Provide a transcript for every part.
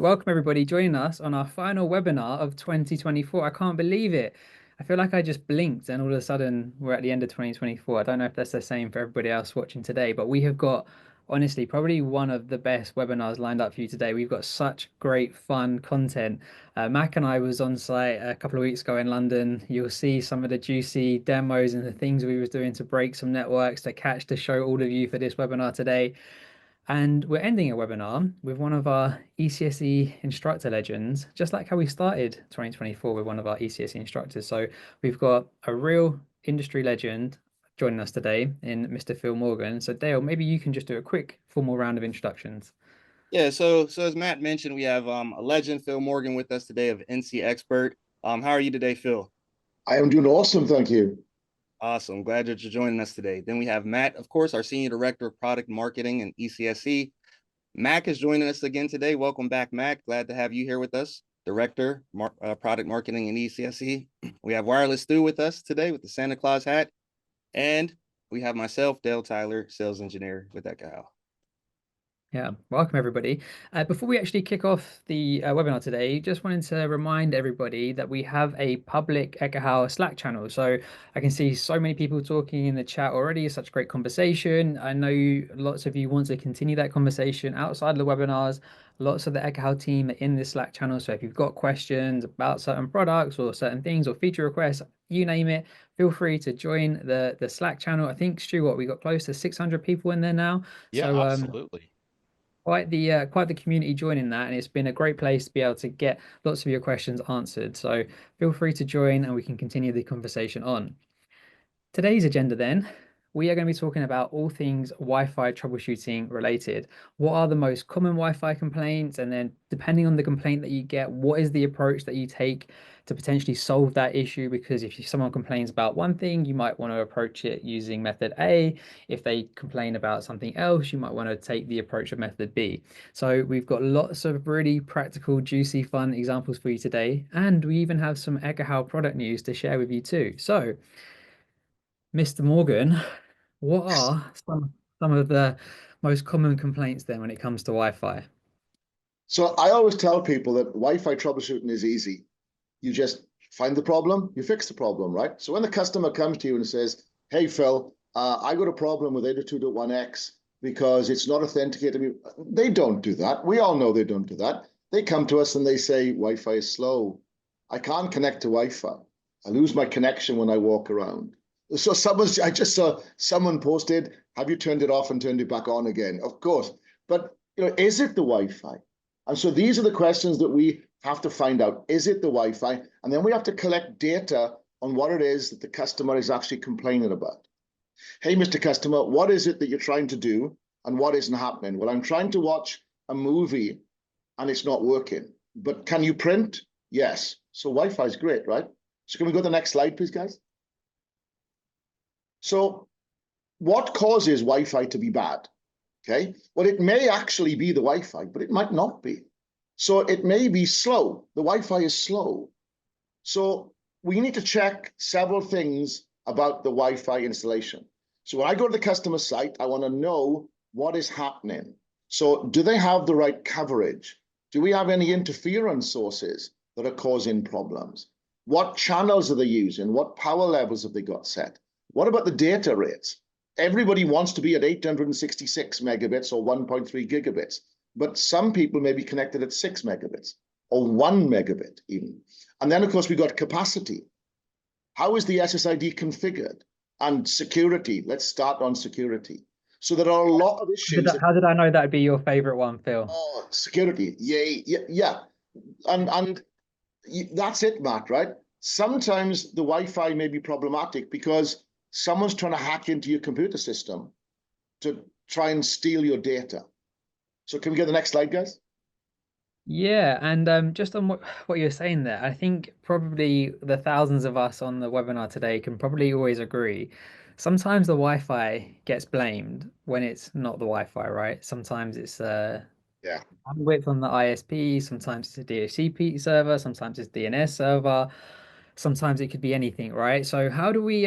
welcome everybody joining us on our final webinar of 2024. I can't believe it. I feel like I just blinked and all of a sudden we're at the end of 2024. I don't know if that's the same for everybody else watching today, but we have got honestly probably one of the best webinars lined up for you today. We've got such great fun content. Mac and I was on site a couple of weeks ago in London. You'll see some of the juicy demos and the things we was doing to break some networks to show all of you for this webinar today. And we're ending a webinar with one of our ECSE instructor legends, just like how we started 2024 with one of our ECSE instructors. So we've got a real industry legend joining us today in Mr. Phil Morgan. So Dale, maybe you can just do a quick formal round of introductions. Yeah, so as Matt mentioned, we have a legend, Phil Morgan, with us today of NC Expert. How are you today, Phil? I am doing awesome, thank you. Awesome. Glad that you're joining us today. Then we have Matt, of course, our Senior Director of Product Marketing and ECSE. Mac is joining us again today. Welcome back, Mac. Glad to have you here with us, Director, Product Marketing and ECSE. We have Wireless Stu with us today with the Santa Claus hat. And we have myself, Dale Tyler, Sales Engineer with Ekahau. Yeah, welcome everybody. Before we actually kick off the webinar today, just wanted to remind everybody that we have a public Ekahau Slack channel. So I can see so many people talking in the chat already, such great conversation. I know lots of you want to continue that conversation outside of the webinars. Lots of the Ekahau team are in this Slack channel. So if you've got questions about certain products or certain things or feature requests, you name it, feel free to join the Slack channel. I think, Stu, we got close to 600 people in there now. Yeah, so, absolutely. Quite the community joining that, and it's been a great place to be able to get lots of your questions answered. So feel free to join and we can continue the conversation on. Today's agenda then, we are going to be talking about all things Wi-Fi troubleshooting related. What are the most common Wi-Fi complaints? And then depending on the complaint that you get, what is the approach that you take to potentially solve that issue? Because if someone complains about one thing, you might want to approach it using method A. If they complain about something else, you might want to take the approach of method B. So we've got lots of really practical, juicy, fun examples for you today. And we even have some Ekahau product news to share with you too. So Mr. Morgan, what are some of the most common complaints then when it comes to Wi-Fi? So I always tell people that Wi-Fi troubleshooting is easy. You just find the problem, you fix the problem, right? So when the customer comes to you and says, hey, Phil, I got a problem with 802.1x because it's not authenticated. They don't do that. We all know they don't do that. They come to us and they say, Wi-Fi is slow. I can't connect to Wi-Fi. I lose my connection when I walk around. So I just saw someone posted, have you turned it off and turned it back on again? Of course. But is it the Wi-Fi? And so these are the questions that we have to find out. Is it the Wi-Fi? And then we have to collect data on what it is that the customer is actually complaining about. Hey, Mr. Customer, what is it that you're trying to do and what isn't happening? Well, I'm trying to watch a movie and it's not working. But can you print? Yes. So Wi-Fi is great, right? So can we go to the next slide, please, guys? So what causes Wi-Fi to be bad? Okay, well, it may actually be the Wi-Fi, but it might not be. So it may be slow. The Wi-Fi is slow. So we need to check several things about the Wi-Fi installation. So when I go to the customer site, I want to know what is happening. So do they have the right coverage? Do we have any interference sources that are causing problems? What channels are they using? What power levels have they got set? What about the data rates? Everybody wants to be at 866 megabits or 1.3 gigabits, but some people may be connected at 6 megabits or 1 megabit even. And then, of course, we got capacity. How is the SSID configured? And security. Let's start on security. So there are a lot of issues. How did I know that would be your favorite one, Phil? Oh, security. Yeah. And that's it, Matt, right? Sometimes the Wi-Fi may be problematic because someone's trying to hack into your computer system to try and steal your data. So can we get the next slide, guys? Yeah, and just on what you're saying there, I think probably the thousands of us on the webinar today can probably always agree. Sometimes the Wi-Fi gets blamed when it's not the Wi-Fi, right? Sometimes it's bandwidth on the ISP, sometimes it's a DHCP server, sometimes it's DNS server, sometimes it could be anything, right? So how do we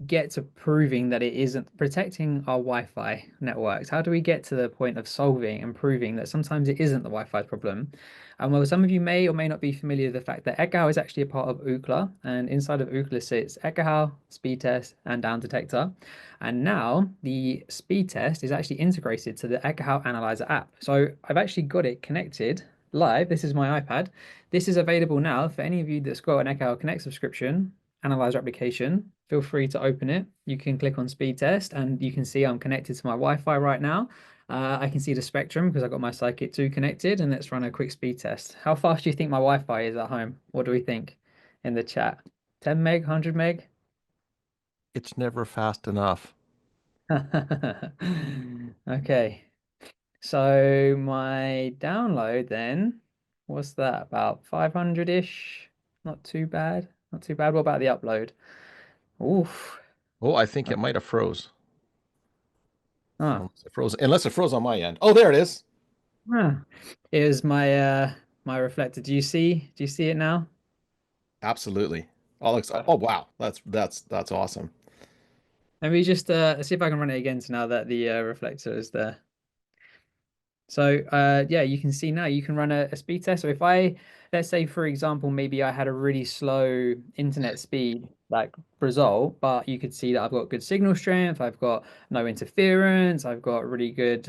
get to proving that it isn't protecting our Wi-Fi networks? How do we get to the point of solving and proving that sometimes it isn't the Wi-Fi problem? And well, some of you may or may not be familiar with the fact that Ekahau is actually a part of Ookla, and inside of Ookla sits Ekahau, speed test, and down detector. And now the speed test is actually integrated to the Ekahau Analyzer app. So I've actually got it connected live. This is my iPad. This is available now for any of you that's got an Ekahau Connect subscription, Analyzer application. Feel free to open it. You can click on speed test and you can see I'm connected to my Wi-Fi right now. I can see the spectrum because I've got my Scikit 2 connected, and let's run a quick speed test. How fast do you think my Wi-Fi is at home? What do we think in the chat? 10 meg, 100 meg? It's never fast enough. Okay, so my download then, what's that, about 500-ish? Not too bad, not too bad. What about the upload? Oof. Oh, I think it might have froze. Ah. Unless it froze on my end. Oh, there it is. Here's my my reflector. Do you see it now? Absolutely. Oh wow, that's awesome. Let me just see if I can run it again so now that the reflector is there. So yeah, you can see now you can run a speed test. So if let's say for example, maybe I had a really slow internet speed like result, but you could see that I've got good signal strength, I've got no interference, I've got really good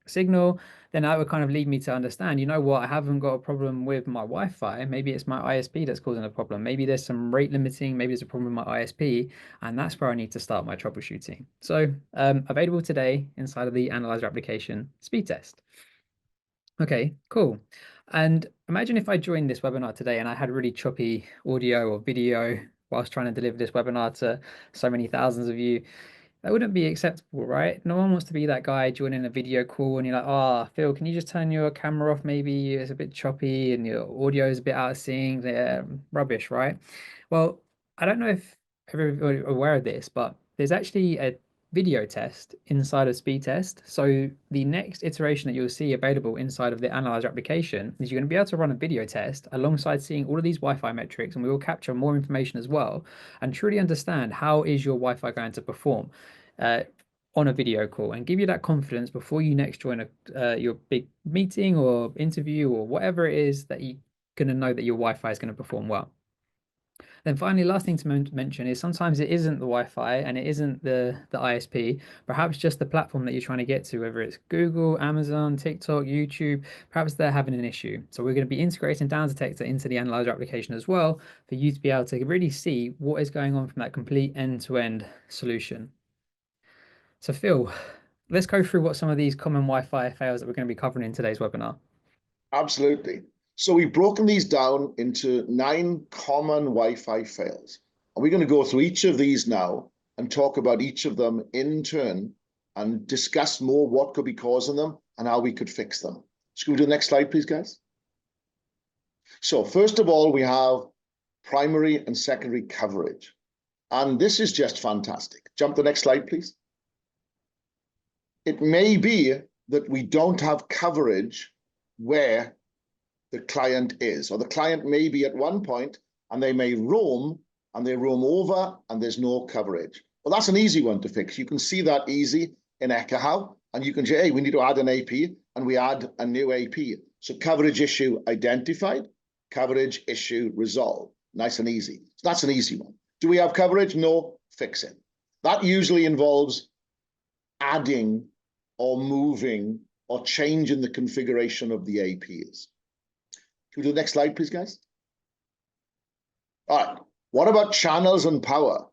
signal, then that would kind of lead me to understand, you know what, I haven't got a problem with my Wi-Fi. Maybe it's my ISP that's causing a problem. Maybe there's some rate limiting, maybe there's a problem with my ISP, and that's where I need to start my troubleshooting. So available today inside of the Analyzer application speed test. Okay, cool. And imagine if I joined this webinar today and I had really choppy audio or video whilst trying to deliver this webinar to so many thousands of you. That wouldn't be acceptable, right? No one wants to be that guy joining a video call and you're like, oh, Phil, can you just turn your camera off? Maybe it's a bit choppy and your audio is a bit out of sync. Yeah, rubbish, right? Well, I don't know if everybody's aware of this, but there's actually a video test inside of speed test. So the next iteration that you'll see available inside of the Analyzer application is you're going to be able to run a video test alongside seeing all of these Wi-Fi metrics, and we will capture more information as well and truly understand how is your Wi-Fi going to perform on a video call, and give you that confidence before you next join your big meeting or interview or whatever it is that you're going to know that your Wi-Fi is going to perform well. Then finally, last thing to mention is sometimes it isn't the Wi-Fi and it isn't the ISP, perhaps just the platform that you're trying to get to, whether it's Google, Amazon, TikTok, YouTube, perhaps they're having an issue. So we're going to be integrating Down Detector into the Analyzer application as well for you to be able to really see what is going on from that complete end-to-end solution. So Phil, let's go through what some of these common Wi-Fi fails that we're going to be covering in today's webinar. Absolutely. So we've broken these down into 9 common Wi-Fi fails. And we're going to go through each of these now and talk about each of them in turn and discuss more what could be causing them and how we could fix them. Should we do the next slide, please, guys? So first of all, we have primary and secondary coverage. And this is just fantastic. Jump to the next slide, please. It may be that we don't have coverage where the client is, or the client may be at one point and they may roam and they roam over and there's no coverage. Well, that's an easy one to fix. You can see that easy in Ekahau, and you can say, hey, we need to add an AP, and we add a new AP. So coverage issue identified, coverage issue resolved. Nice and easy. So that's an easy one. Do we have coverage? No, fix it. That usually involves adding or moving or changing the configuration of the APs. Can we do the next slide, please, guys? All right. What about channels and power?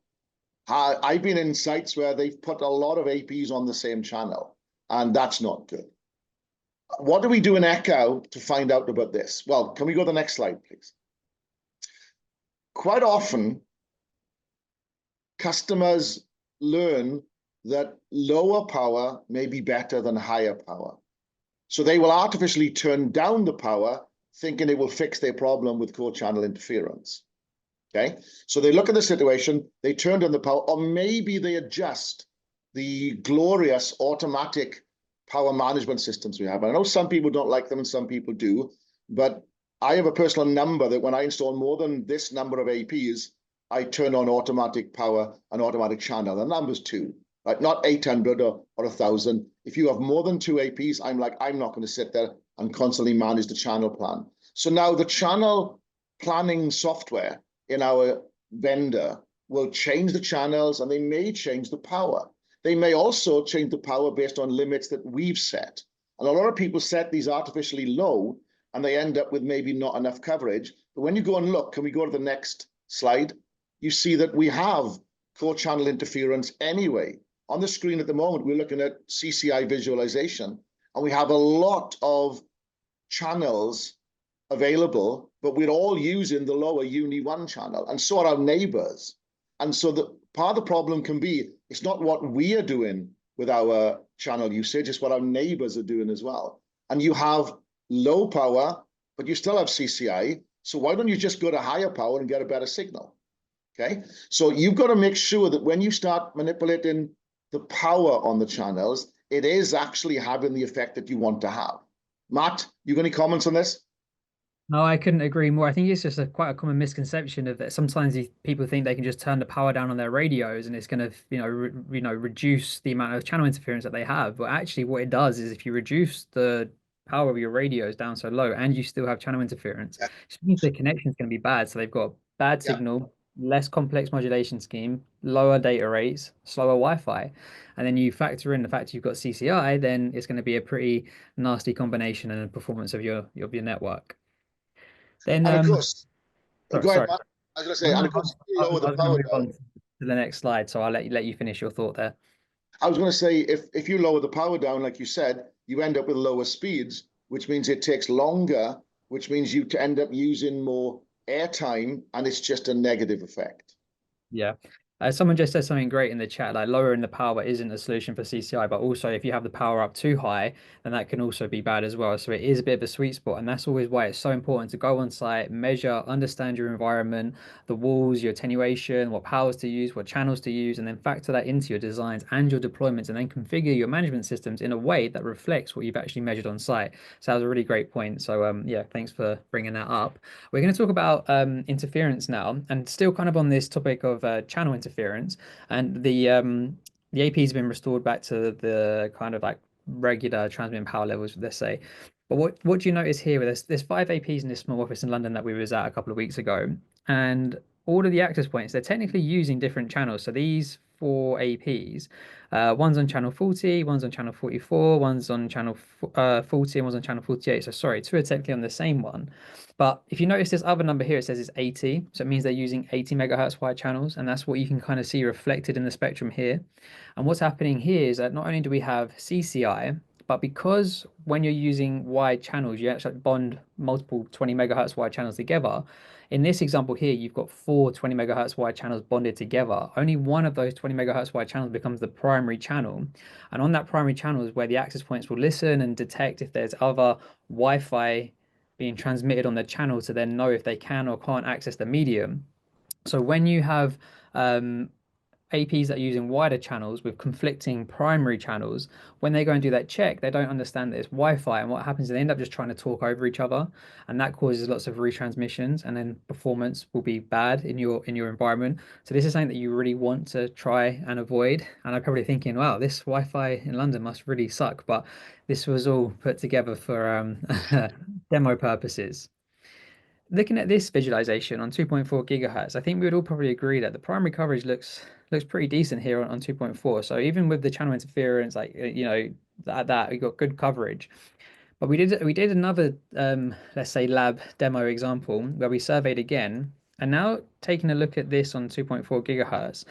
I've been in sites where they've put a lot of APs on the same channel, and that's not good. What do we do in Ekahau to find out about this? Well, can we go to the next slide, please? Quite often, customers learn that lower power may be better than higher power. So they will artificially turn down the power, thinking it will fix their problem with core channel interference. Okay, so they look at the situation, they turn down the power, or maybe they adjust the glorious automatic power management systems we have. And I know some people don't like them and some people do, but I have a personal number that when I install more than this number of APs, I turn on automatic power and automatic channel. The number's 2, right? Not 800 or 1,000. If you have more than 2 APs, I'm not going to sit there and constantly manage the channel plan. So now the channel planning software in our vendor will change the channels, and they may change the power. They may also change the power based on limits that we've set. And a lot of people set these artificially low, and they end up with maybe not enough coverage. But when you go and look, can we go to the next slide? You see that we have core channel interference anyway. On the screen at the moment, we're looking at CCI visualization, and we have a lot of channels available, but we're all using the lower Uni 1 channel, and so are our neighbors. And so the part of the problem can be, it's not what we are doing with our channel usage, it's what our neighbors are doing as well. And you have low power, but you still have CCI. So why don't you just go to higher power and get a better signal? Okay, so you've got to make sure that when you start manipulating the power on the channels, it is actually having the effect that you want to have. Matt, you got any comments on this? No, I couldn't agree more. I think it's just quite a common misconception of that. Sometimes people think they can just turn the power down on their radios and it's going to, reduce the amount of channel interference that they have. But actually, what it does is if you reduce the power of your radios down so low and you still have channel interference, it means the connection's going to be bad. So they've got bad signal, less complex modulation scheme, lower data rates, slower Wi-Fi. And then you factor in the fact you've got CCI, then it's going to be a pretty nasty combination and performance of your network. Then, and of course, go ahead, sorry. Matt. I was going to say, No, and of course, if you I lower was the going to power move on down, to the next slide, so I'll let you finish your thought there. I was going to say, if you lower the power down, like you said, you end up with lower speeds, which means it takes longer, which means you end up using more airtime, and it's just a negative effect. Yeah. Someone just said something great in the chat, like lowering the power isn't a solution for CCI, but also if you have the power up too high, then that can also be bad as well. So it is a bit of a sweet spot, and that's always why it's so important to go on site, measure, understand your environment, the walls, your attenuation, what powers to use, what channels to use, and then factor that into your designs and your deployments, and then configure your management systems in a way that reflects what you've actually measured on site. So that was a really great point. So yeah, thanks for bringing that up. We're going to talk about interference now, and still kind of on this topic of channel interference, and the AP has been restored back to the kind of like regular transmitting power levels, let's say. But what do you notice here? There's 5 APs in this small office in London that we was at a couple of weeks ago, and all of the access points, they're technically using different channels. So these 4 APs, one's on channel 40, one's on channel 44, one's on channel 40, and one's on channel 48. So sorry, 2 are technically on the same one. But if you notice this other number here, it says it's 80. So it means they're using 80 megahertz wide channels. And that's what you can kind of see reflected in the spectrum here. And what's happening here is that not only do we have CCI, but because when you're using wide channels, you actually bond multiple 20 megahertz wide channels together. In this example here, you've got 4 20 megahertz wide channels bonded together. Only one of those 20 megahertz wide channels becomes the primary channel. And on that primary channel is where the access points will listen and detect if there's other Wi-Fi being transmitted on the channel to then know if they can or can't access the medium. So when you have APs that are using wider channels with conflicting primary channels, when they go and do that check, they don't understand that it's Wi-Fi, and what happens is they end up just trying to talk over each other, and that causes lots of retransmissions, and then performance will be bad in your environment. So this is something that you really want to try and avoid. And I'm probably thinking, wow, this Wi-Fi in London must really suck, but this was all put together for demo purposes. Looking at this visualization on 2.4 gigahertz, I think we would all probably agree that the primary coverage looks pretty decent here on 2.4. So even with the channel interference, like that we got good coverage. But we did another let's say lab demo example where we surveyed again, and now taking a look at this on 2.4 gigahertz,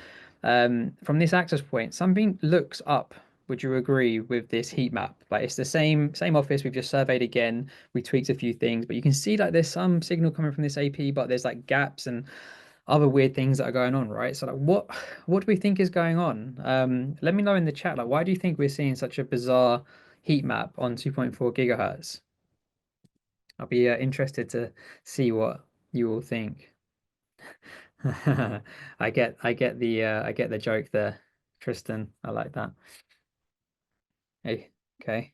from this access point, something looks up. Would you agree with this heat map? Like it's the same office, we've just surveyed again, we tweaked a few things, but you can see like there's some signal coming from this AP, but there's like gaps and other weird things that are going on, right? So like what do we think is going on? Let me know in the chat, like why do you think we're seeing such a bizarre heat map on 2.4 gigahertz? I'll be interested to see what you all think. I get the joke there, Tristan. I like that. Hey, okay.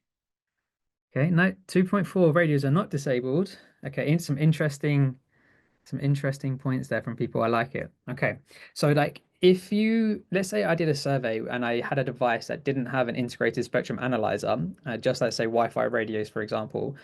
Okay, no, 2.4 radios are not disabled. Okay, in some interesting Some interesting points there from people. I like it. Okay. So like if you, let's say I did a survey and I had a device that didn't have an integrated spectrum analyzer, just like say Wi-Fi radios, for example,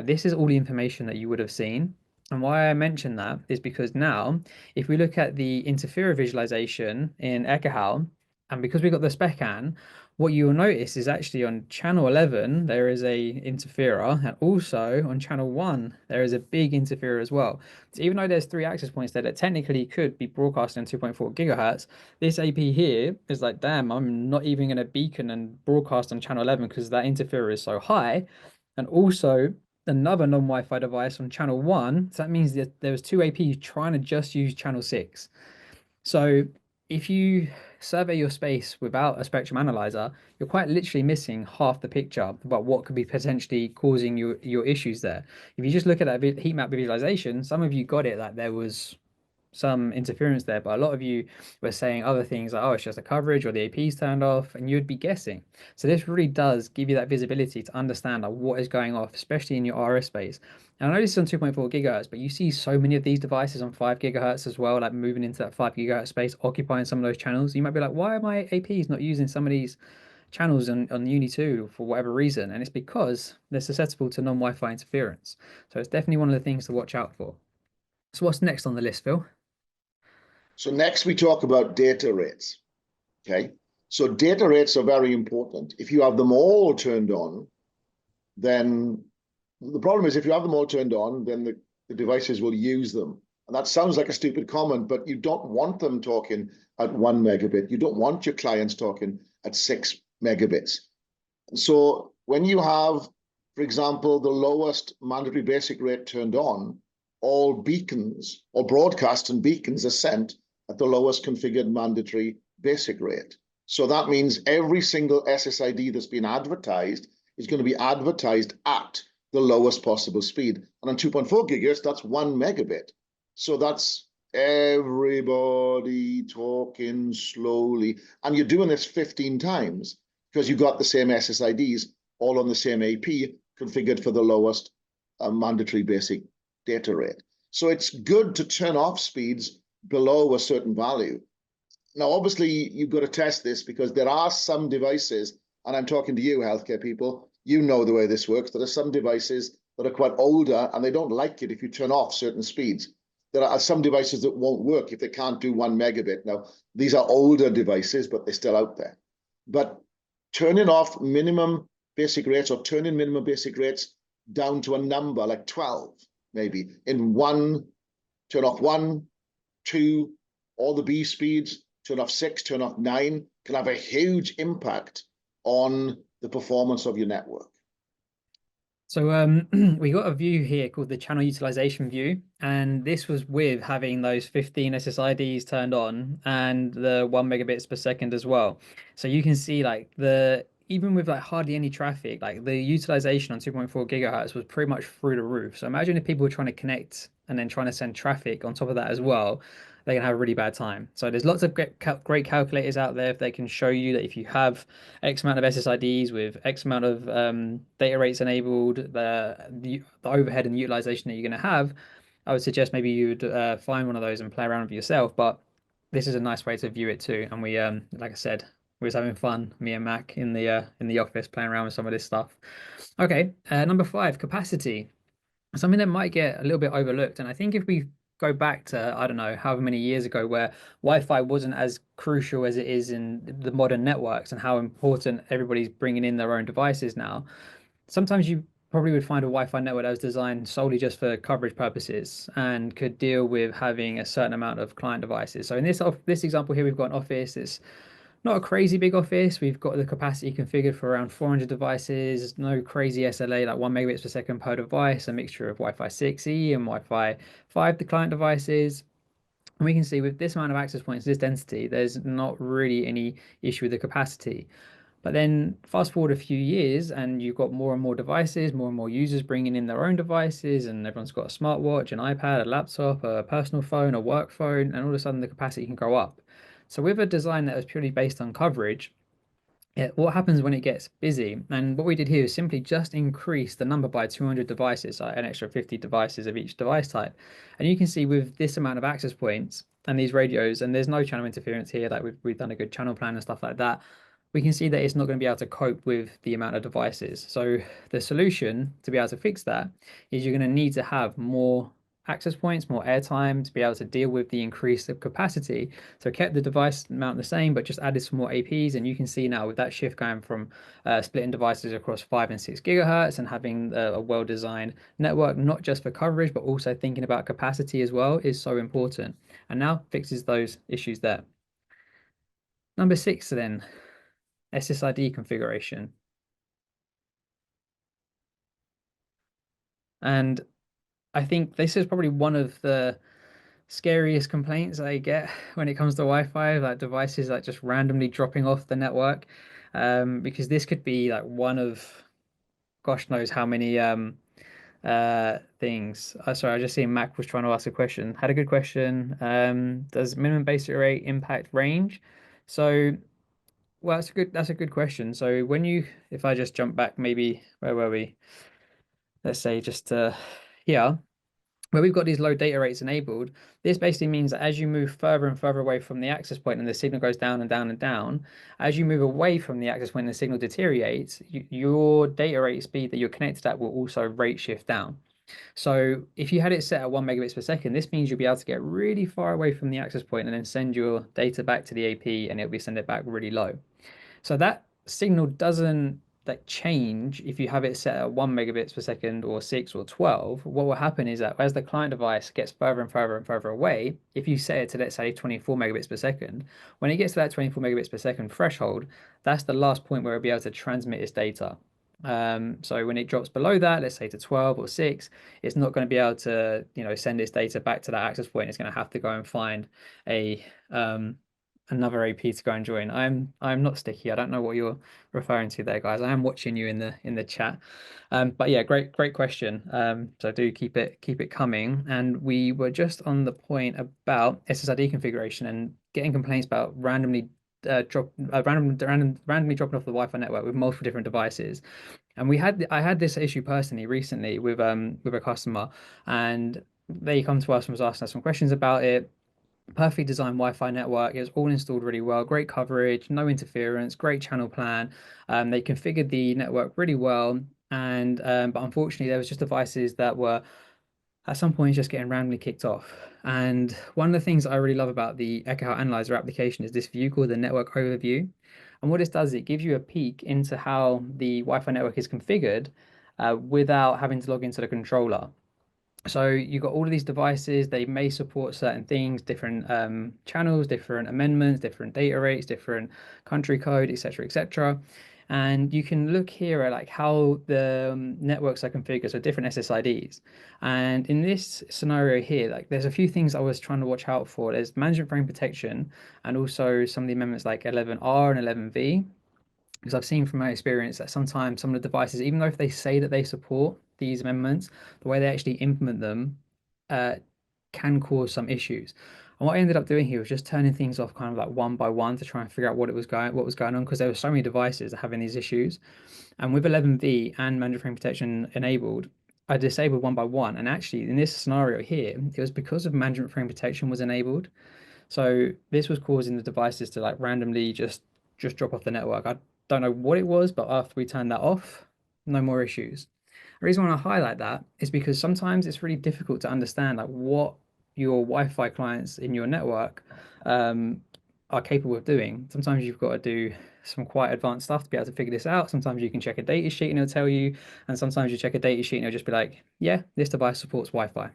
this is all the information that you would have seen. And why I mention that is because now, if we look at the interferer visualization in Ekahau, and because we got the spec an, what you will notice is actually on channel 11 there is a interferer, and also on channel 1 there is a big interferer as well. So even though there's 3 access points there that technically could be broadcasting on 2.4 gigahertz, this AP here is like, damn, I'm not even going to beacon and broadcast on channel 11 because that interferer is so high. And also another non-Wi-Fi device on channel 1, so that means that there was 2 APs trying to just use channel 6. So if you survey your space without a spectrum analyzer, you're quite literally missing half the picture about what could be potentially causing your issues there. If you just look at that heat map visualization, some of you got it that there was some interference there, but a lot of you were saying other things like, oh, it's just a coverage or the AP's turned off, and you'd be guessing. So this really does give you that visibility to understand like, what is going off, especially in your RF space. And I know this is on 2.4 gigahertz, but you see so many of these devices on 5 gigahertz as well, like moving into that 5 gigahertz space, occupying some of those channels. You might be like, why are my APs not using some of these channels on Uni 2 for whatever reason? And it's because they're susceptible to non-Wi-Fi interference. So it's definitely one of the things to watch out for. So what's next on the list, Phil? So next we talk about data rates. Okay. So data rates are very important. If you have them all turned on, then the problem is if you have them all turned on, then the devices will use them. And that sounds like a stupid comment, but you don't want them talking at 1 megabit. You don't want your clients talking at 6 megabits. So when you have, for example, the lowest mandatory basic rate turned on, all beacons or broadcasts and beacons are sent at the lowest configured mandatory basic rate. So that means every single SSID that's been advertised is going to be advertised at the lowest possible speed. And on 2.4 gigahertz, that's 1 megabit. So that's everybody talking slowly. And you're doing this 15 times because you've got the same SSIDs all on the same AP configured for the lowest mandatory basic data rate. So it's good to turn off speeds below a certain value. Now, obviously, you've got to test this because there are some devices, and I'm talking to you, healthcare people, you know the way this works. There are some devices that are quite older, and they don't like it if you turn off certain speeds. There are some devices that won't work if they can't do 1 megabit. Now, these are older devices, but they're still out there. But turning off minimum basic rates or turning minimum basic rates down to a number like 12, maybe, in one, turn off 1, 2, all the B speeds, turn off 6, turn off 9, can have a huge impact on the performance of your network. So we got a view here called the channel utilization view, and this was with having those 15 SSIDs turned on and the 1 megabits per second as well. So you can see like even with like hardly any traffic, like the utilization on 2.4 gigahertz was pretty much through the roof. So imagine if people were trying to connect and then trying to send traffic on top of that as well, they can have a really bad time. So there's lots of great calculators out there if they can show you that if you have X amount of SSIDs with X amount of data rates enabled, the overhead and the utilization that you're going to have, I would suggest maybe you'd find one of those and play around with yourself. But this is a nice way to view it too. And we, like I said, we was having fun, me and Mac in the office playing around with some of this stuff. Okay, number 5, capacity. Something that might get a little bit overlooked. And I think if we go back to, I don't know, however many years ago, where Wi-Fi wasn't as crucial as it is in the modern networks and how important everybody's bringing in their own devices now, sometimes you probably would find a Wi-Fi network that was designed solely just for coverage purposes and could deal with having a certain amount of client devices. So in this example here, we've got an office. It's not a crazy big office. We've got the capacity configured for around 400 devices, no crazy SLA, like 1 megabits per second per device, a mixture of Wi-Fi 6E and Wi-Fi 5, the client devices. And we can see with this amount of access points, this density, there's not really any issue with the capacity. But then fast forward a few years and you've got more and more devices, more and more users bringing in their own devices, and everyone's got a smartwatch, an iPad, a laptop, a personal phone, a work phone, and all of a sudden the capacity can go up. So with a design that was purely based on coverage, Yeah, what happens when it gets busy? And what we did here is simply just increase the number by 200 devices, so an extra 50 devices of each device type. And you can see with this amount of access points and these radios, and there's no channel interference here, like we've done a good channel plan and stuff like that, we can see that it's not going to be able to cope with the amount of devices. So the solution to be able to fix that is you're going to need to have more access points, more airtime to be able to deal with the increase of capacity. So kept the device amount the same, but just added some more APs. And you can see now with that shift going from splitting devices across 5 and 6 gigahertz and having a well-designed network, not just for coverage, but also thinking about capacity as well, is so important. And now fixes those issues there. Number 6 then, SSID configuration. And I think this is probably one of the scariest complaints I get when it comes to Wi-Fi, like devices like just randomly dropping off the network. Because this could be like one of gosh knows how many things. Sorry, I just seen Mac was trying to ask a question. Had a good question. Does minimum basic rate impact range? So well, that's a good question. So if I just jump back, maybe where were we? Let's say just here, where we've got these low data rates enabled, this basically means that as you move further and further away from the access point and the signal goes down and down and down, as you move away from the access point and the signal deteriorates, your data rate speed that you're connected at will also rate shift down. So if you had it set at 1 megabits per second, this means you'll be able to get really far away from the access point and then send your data back to the AP and it'll be send it back really low. So that signal doesn't like change if you have it set at 1 megabits per second or 6 or 12. What will happen is that as the client device gets further and further and further away, if you set it to, let's say, 24 megabits per second, when it gets to that 24 megabits per second threshold, that's the last point where it'll be able to transmit its data. So when it drops below that, let's say to 12 or 6, it's not going to be able to, send its data back to that access point. It's going to have to go and find another AP to go and join. I'm not sticky. I don't know what you're referring to there, guys. I am watching you in the chat. But yeah, great question. So do keep it coming. And we were just on the point about SSID configuration and getting complaints about randomly randomly dropping off the Wi-Fi network with multiple different devices. And I had this issue personally recently with a customer, and they come to us and was asking us some questions about it. Perfectly designed Wi-Fi network. It was all installed really well, great coverage, no interference, great channel plan. They configured the network really well, and but unfortunately, there was just devices that were at some point just getting randomly kicked off. And one of the things I really love about the Ekahau Analyzer application is this view called the network overview. And what this does is it gives you a peek into how the Wi-Fi network is configured without having to log into the controller. So you've got all of these devices, they may support certain things, different channels, different amendments, different data rates, different country code, etc., etc. And you can look here at like how the networks are configured, so different SSIDs. And in this scenario here, like there's a few things I was trying to watch out for. There's management frame protection and also some of the amendments like 11R and 11V. Because I've seen from my experience that sometimes some of the devices, even though if they say that they support these amendments, the way they actually implement them can cause some issues. And what I ended up doing here was just turning things off kind of like one by one to try and figure out what was going on, because there were so many devices having these issues. And with 11V and mandatory frame protection enabled, I disabled one by one. And actually, in this scenario here, it was because of management frame protection was enabled. So this was causing the devices to like randomly just drop off the network. I don't know what it was, but after we turned that off, no more issues. The reason I want to highlight that is because sometimes it's really difficult to understand like what your Wi-Fi clients in your network are capable of doing. Sometimes you've got to do some quite advanced stuff to be able to figure this out. Sometimes you can check a data sheet and it'll tell you, and sometimes you check a data sheet and it'll just be like, yeah, this device supports Wi-Fi.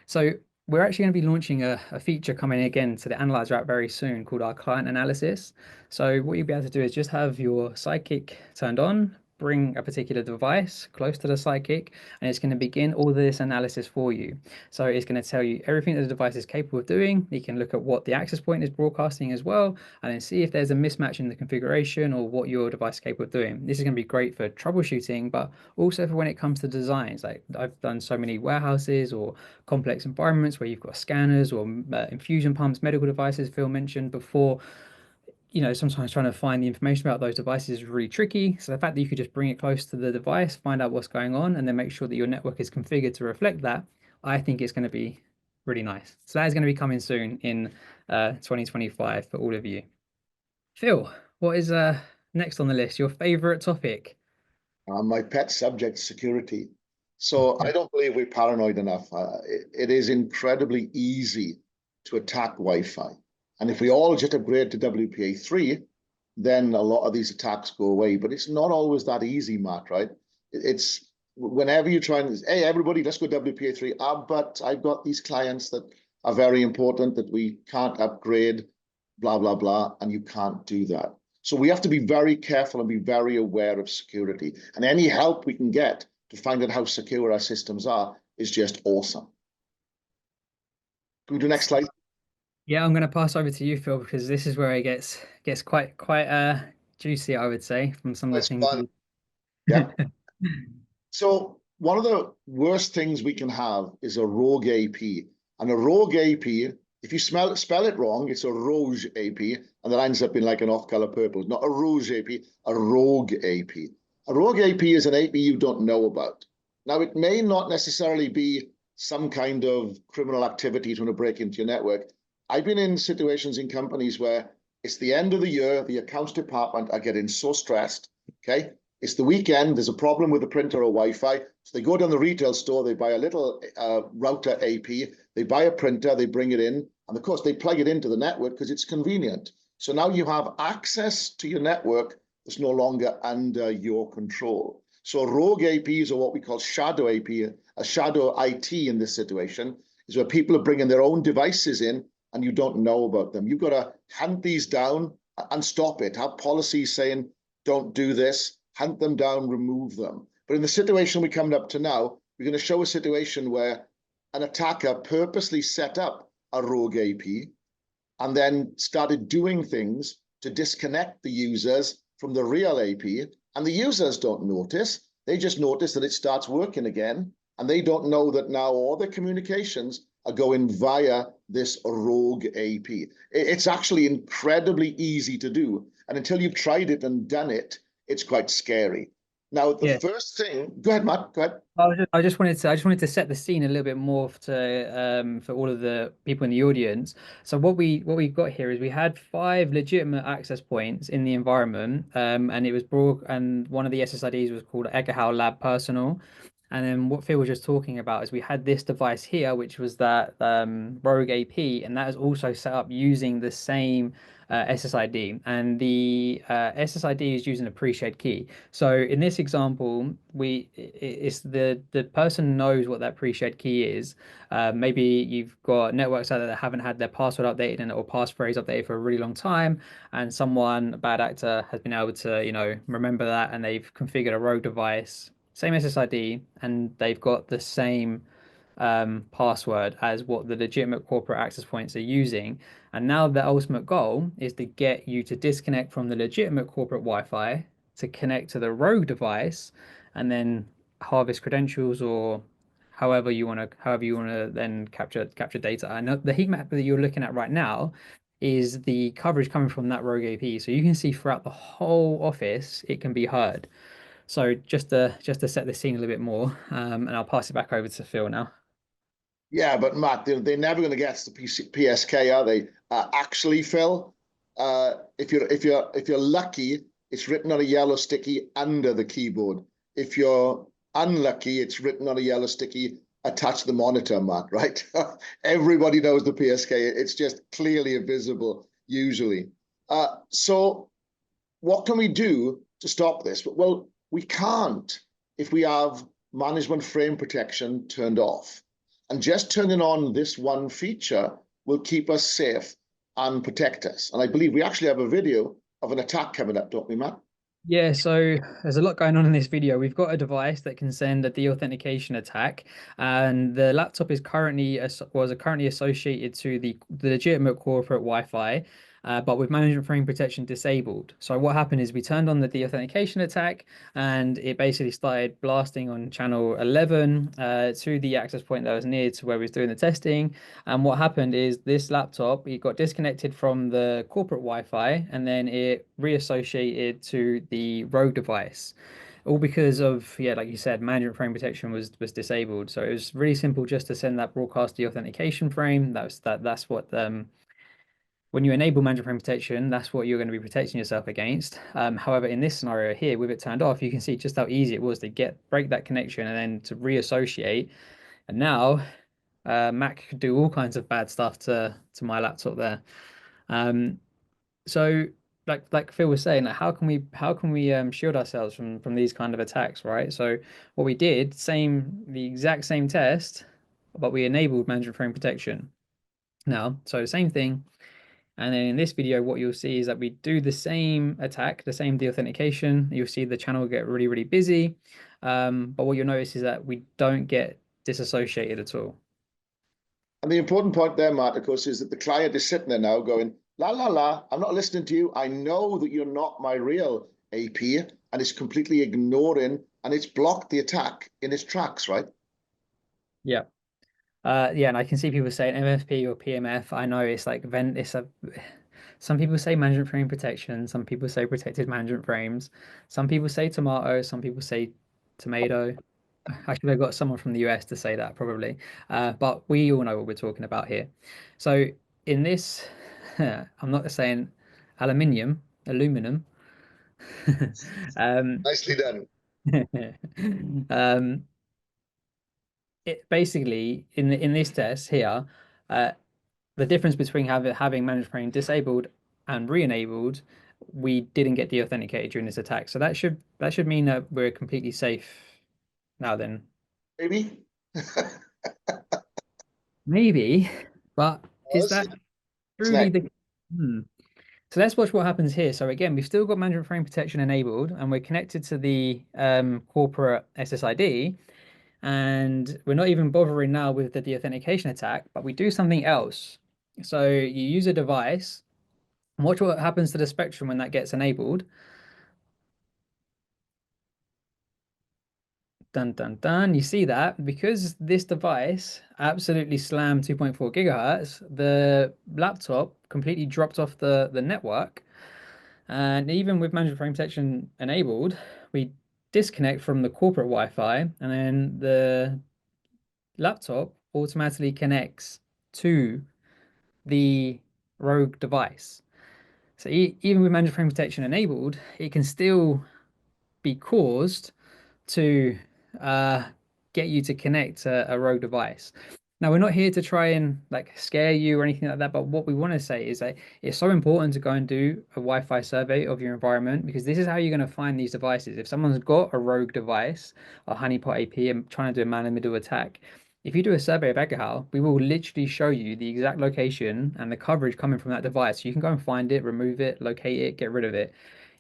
So we're actually going to be launching a feature coming again to the Analyzer app very soon called our client analysis. So what you'll be able to do is just have your Sidekick turned on, bring a particular device close to the Sidekick, and it's going to begin all this analysis for you. So it's going to tell you everything that the device is capable of doing. You can look at what the access point is broadcasting as well, and then see if there's a mismatch in the configuration or what your device is capable of doing. This is going to be great for troubleshooting, but also for when it comes to designs. Like I've done so many warehouses or complex environments where you've got scanners or infusion pumps, medical devices Phil mentioned before. sometimes trying to find the information about those devices is really tricky. So the fact that you could just bring it close to the device, find out what's going on, and then make sure that your network is configured to reflect that, I think it's going to be really nice. So that is going to be coming soon in 2025 for all of you. Phil, what is next on the list? Your favorite topic? My pet subject, security. So I don't believe we're paranoid enough. It is incredibly easy to attack Wi-Fi. And if we all just upgrade to WPA3, then a lot of these attacks go away. But it's not always that easy, Matt, right? It's whenever you try and, hey, everybody, let's go WPA3. But I've got these clients that are very important that we can't upgrade, blah, blah, blah, and you can't do that. So we have to be very careful and be very aware of security. And any help we can get to find out how secure our systems are is just awesome. Can we do next slide? Yeah, I'm going to pass over to you, Phil, because this is where it gets quite juicy, I would say, from some of the That's things. fun. Yeah. So one of the worst things we can have is a rogue AP. And a rogue AP, if you spell it wrong, it's a rouge AP, and that ends up in like an off-color purple. Not a rouge AP, a rogue AP. A rogue AP is an AP you don't know about. Now, it may not necessarily be some kind of criminal activity trying to break into your network. I've been in situations in companies where it's the end of the year, the accounts department are getting so stressed, okay? It's the weekend, there's a problem with the printer or Wi-Fi, so they go down the retail store, they buy a little router AP, they buy a printer, they bring it in, and of course they plug it into the network because it's convenient. So now you have access to your network that's no longer under your control. So rogue APs, or what we call shadow AP, a shadow IT in this situation, is where people are bringing their own devices in and you don't know about them. You've got to hunt these down and stop it. Have policies saying, don't do this, hunt them down, remove them. But in the situation we're coming up to now, we're going to show a situation where an attacker purposely set up a rogue AP and then started doing things to disconnect the users from the real AP. And the users don't notice. They just notice that it starts working again. And they don't know that now all their communications are going via this rogue AP. It's actually incredibly easy to do. And until you've tried it and done it, it's quite scary. Now, the first thing, go ahead, Matt, go ahead. I just wanted to set the scene a little bit more for all of the people in the audience. So what we've got here is we had 5 legitimate access points in the environment, and it was broad, and one of the SSIDs was called Ekahau Lab Personal. And then what Phil was just talking about is we had this device here, which was that rogue AP, and that is also set up using the same SSID. And the SSID is using a pre-shared key. So in this example, it's the person knows what that pre-shared key is. Maybe you've got networks out there that haven't had their password updated and or passphrase updated for a really long time, and a bad actor, has been able to remember that, and they've configured a rogue device, same SSID, and they've got the same password as what the legitimate corporate access points are using. And now the ultimate goal is to get you to disconnect from the legitimate corporate Wi-Fi to connect to the rogue device, and then harvest credentials or however you want to then capture data. And the heat map that you're looking at right now is the coverage coming from that rogue AP. So you can see throughout the whole office, it can be heard. So just to set the scene a little bit more, and I'll pass it back over to Phil now. Yeah, but Matt, they're never going to get to the PSK, are they? Actually, Phil, if you're lucky, it's written on a yellow sticky under the keyboard. If you're unlucky, it's written on a yellow sticky attached to the monitor, Matt. Right? Everybody knows the PSK. It's just clearly visible usually. So, what can we do to stop this? Well, we can't if we have management frame protection turned off. And just turning on this one feature will keep us safe and protect us. And I believe we actually have a video of an attack coming up, don't we, Matt? Yeah, so there's a lot going on in this video. We've got a device that can send a deauthentication attack, and the laptop is currently associated to the legitimate corporate Wi-Fi. but with management frame protection disabled. So what happened is we turned on the deauthentication attack, and it basically started blasting on channel 11 to the access point that was near to where we was doing the testing. And what happened is this laptop, it got disconnected from the corporate Wi-Fi, and then it reassociated to the rogue device. All because of, yeah, like you said, management frame protection was disabled. So it was really simple just to send that broadcast deauthentication frame. That's what when you enable management frame protection, that's what you're going to be protecting yourself against. However, in this scenario here, with it turned off, you can see just how easy it was to break that connection and then to reassociate. And now Mac could do all kinds of bad stuff to my laptop there. So like Phil was saying, like how can we shield ourselves from these kind of attacks, right? So what we did, the exact same test, but we enabled management frame protection. Now, so the same thing. And then in this video, what you'll see is that we do the same attack, the same deauthentication. You'll see the channel get really, really busy. But what you'll notice is that we don't get disassociated at all. And the important point there, Matt, of course, is that the client is sitting there now going, la, la, la, I'm not listening to you. I know that you're not my real AP, and it's completely ignoring, and it's blocked the attack in its tracks, right? Yeah. Yeah, and I can see people saying MFP or PMF. I know it's like some people say management frame protection, some people say protected management frames, some people say tomato, some people say tomato. I should have got someone from the US to say that probably. But we all know what we're talking about here. So in this, I'm not saying aluminum. Nicely done. It basically in this test here, the difference between having managed frame disabled and re-enabled, we didn't get deauthenticated during this attack. So that should mean that we're completely safe now then. Maybe. Maybe, but is that truly the So let's watch what happens here. So again, we've still got management frame protection enabled, and we're connected to the corporate SSID, and we're not even bothering now with the deauthentication attack, but we do something else. So you use a device, and watch what happens to the spectrum when that gets enabled. Dun, dun, dun. You see that because this device absolutely slammed 2.4 gigahertz, the laptop completely dropped off the network. And even with management frame protection enabled, we disconnect from the corporate Wi-Fi, and then the laptop automatically connects to the rogue device. So even with management frame protection enabled, it can still be caused to get you to connect a rogue device. Now, we're not here to try and like scare you or anything like that, but what we want to say is that it's so important to go and do a Wi-Fi survey of your environment, because this is how you're going to find these devices. If someone's got a rogue device, a honeypot AP, and trying to do a man-in-the-middle attack, if you do a survey of Ekahau, we will literally show you the exact location and the coverage coming from that device. So you can go and find it, remove it, locate it, get rid of it.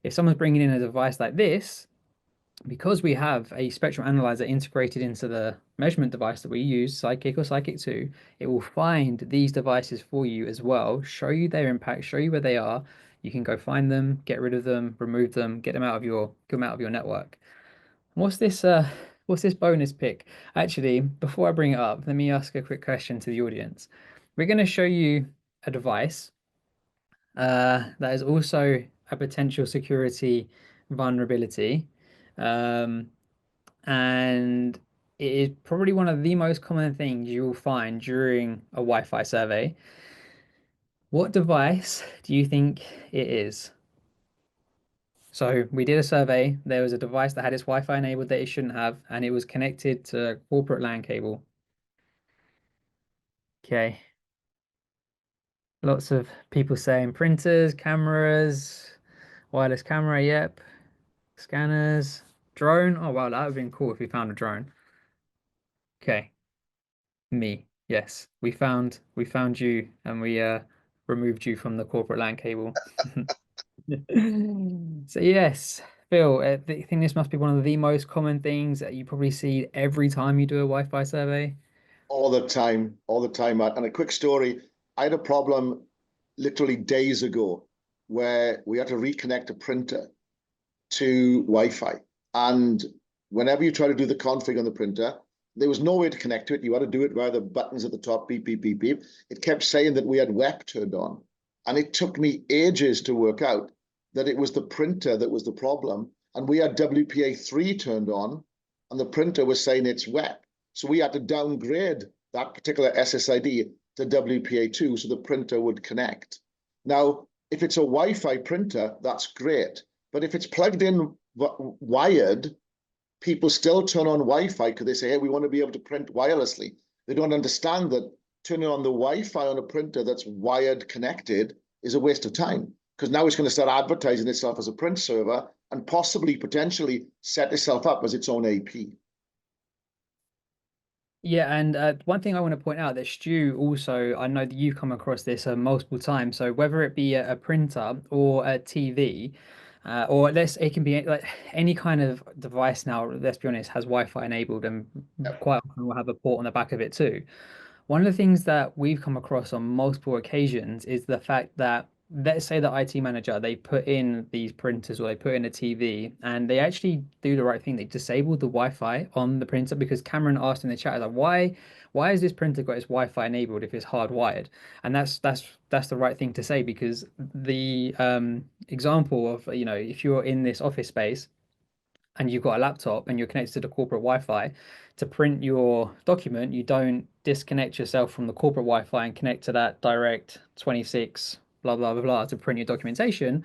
If someone's bringing in a device like this, because we have a spectrum analyzer integrated into the measurement device that we use, Sidekick or Sidekick 2, it will find these devices for you as well, show you their impact, show you where they are. You can go find them, get rid of them, remove them, get them out of your network. What's this bonus pick? Actually, before I bring it up, let me ask a quick question to the audience. We're going to show you a device that is also a potential security vulnerability. And it is probably one of the most common things you will find during a Wi-Fi survey. What device do you think it is? So we did a survey. There was a device that had its Wi-Fi enabled that it shouldn't have, and it was connected to a corporate LAN cable. Okay. Lots of people saying printers, cameras, wireless camera, yep. Scanners, drone. Oh wow, that would have been cool if we found a drone. Okay. Me. Yes. We found you, and we removed you from the corporate LAN cable. So yes, Phil, I think this must be one of the most common things that you probably see every time you do a Wi-Fi survey. All the time, Matt. And a quick story. I had a problem literally days ago where we had to reconnect a printer to Wi-Fi. And whenever you try to do the config on the printer, there was no way to connect to it. You had to do it via the buttons at the top, beep, beep, beep, beep. It kept saying that we had WEP turned on. And it took me ages to work out that it was the printer that was the problem. And we had WPA3 turned on, and the printer was saying it's WEP. So we had to downgrade that particular SSID to WPA2 so the printer would connect. Now, if it's a Wi-Fi printer, that's great. But if it's plugged in wired, people still turn on Wi-Fi because they say, hey, we want to be able to print wirelessly. They don't understand that turning on the Wi-Fi on a printer that's wired connected is a waste of time, because now it's going to start advertising itself as a print server and possibly, potentially set itself up as its own AP. Yeah, and one thing I want to point out that Stu also, I know that you've come across this multiple times. So whether it be a printer or a TV, or it can be like any kind of device now, let's be honest, has Wi-Fi enabled, and quite often will have a port on the back of it too. One of the things that we've come across on multiple occasions is the fact that, let's say the IT manager, they put in these printers or they put in a TV and they actually do the right thing. They disable the Wi-Fi on the printer, because Cameron asked in the chat, like, why is this printer got its Wi-Fi enabled if it's hardwired? And that's the right thing to say, because the example of, if you're in this office space and you've got a laptop and you're connected to the corporate Wi-Fi to print your document, you don't disconnect yourself from the corporate Wi-Fi and connect to that direct 26 blah blah blah blah to print your documentation.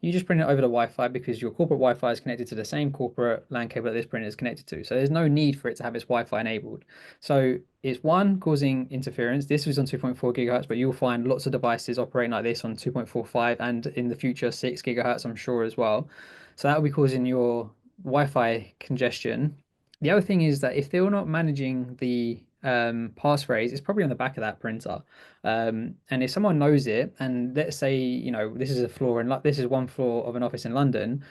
You just print it over the Wi-Fi because your corporate Wi-Fi is connected to the same corporate LAN cable that this printer is connected to. So there's no need for it to have its Wi-Fi enabled. So it's one, causing interference. This was on 2.4 gigahertz, but you'll find lots of devices operating like this on 2.45 and in the future 6 gigahertz, I'm sure, as well. So that will be causing your Wi-Fi congestion. The other thing is that if they're not managing the passphrase, it's probably on the back of that printer. And if someone knows it, and let's say, this is a floor and this is one floor of an office in London,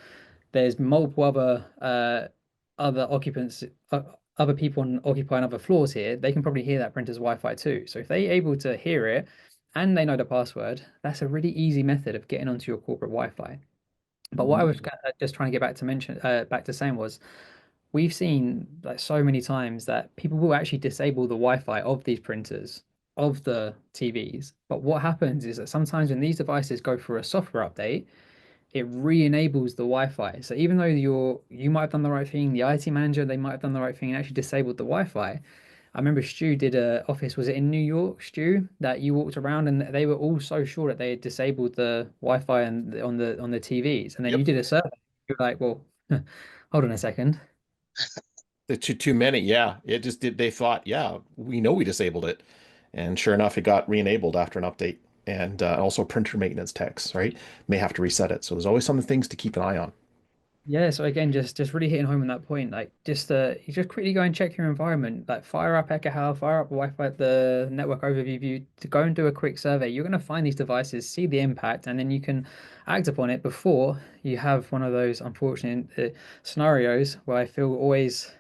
there's multiple other occupants, other people occupying other floors here, they can probably hear that printer's Wi-Fi too. So if they're able to hear it and they know the password, that's a really easy method of getting onto your corporate Wi-Fi. But what I was just trying to get back to saying was, we've seen like so many times that people will actually disable the Wi-Fi of these printers, of the TVs. But what happens is that sometimes when these devices go through a software update, it re-enables the Wi-Fi. So even though you might have done the right thing, the IT manager, they might have done the right thing and actually disabled the Wi-Fi. I remember Stu did a office, was it in New York, Stu, that you walked around and they were all so sure that they had disabled the Wi-Fi and on the TVs. And then Yep. you did a survey. You're like, well, hold on a second. Too many, yeah. It just did. They thought, yeah, we know we disabled it, and sure enough, it got re-enabled after an update. And also printer maintenance techs, right, may have to reset it. So there's always some things to keep an eye on. Yeah, so again, just really hitting home on that point, like you just quickly go and check your environment, like fire up Ekahau, fire up Wi-Fi, the network overview view, to go and do a quick survey. You're going to find these devices, see the impact, and then you can act upon it before you have one of those unfortunate scenarios where I feel always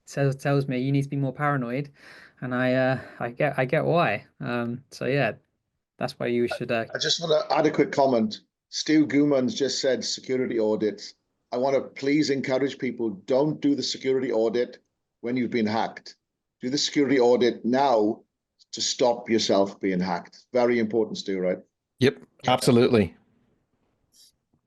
tells me you need to be more paranoid, and I get why. So yeah, that's why you should. I just want to add a quick comment. Stu Gumans just said security audits. I want to please encourage people, don't do the security audit when you've been hacked. Do the security audit now to stop yourself being hacked. Very important, Stu, right? Yep, absolutely.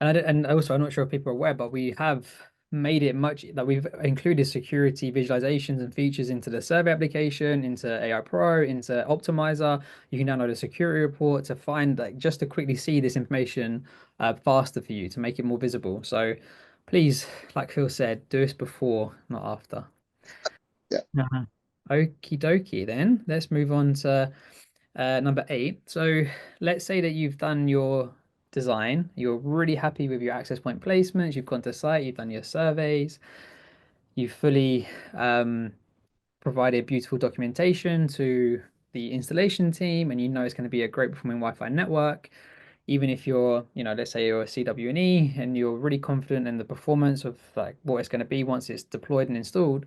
And also, I'm not sure if people are aware, but we have made it much that we've included security visualizations and features into the survey application, into AI Pro, into Optimizer. You can download a security report to find, like, just to quickly see this information faster for you to make it more visible. So please, like Phil said, do this before, not after. Yeah. Okie dokie, then let's move on to number 8. So let's say that you've done your design, you're really happy with your access point placements, you've gone to site, you've done your surveys, you've fully provided beautiful documentation to the installation team, and you know it's going to be a great performing Wi-Fi network. Even if you're, let's say you're a CWNE and you're really confident in the performance of like what it's going to be once it's deployed and installed,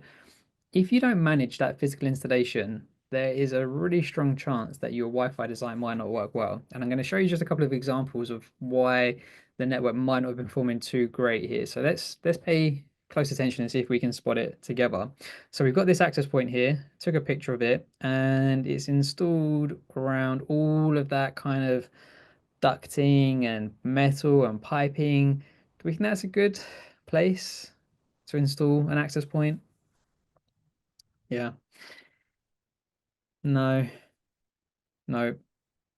if you don't manage that physical installation, there is a really strong chance that your Wi-Fi design might not work well. And I'm going to show you just a couple of examples of why the network might not have been performing too great here. So let's pay close attention and see if we can spot it together. So we've got this access point here, took a picture of it, and it's installed around all of that kind of ducting and metal and piping. Do we think that's a good place to install an access point? Yeah. No, no,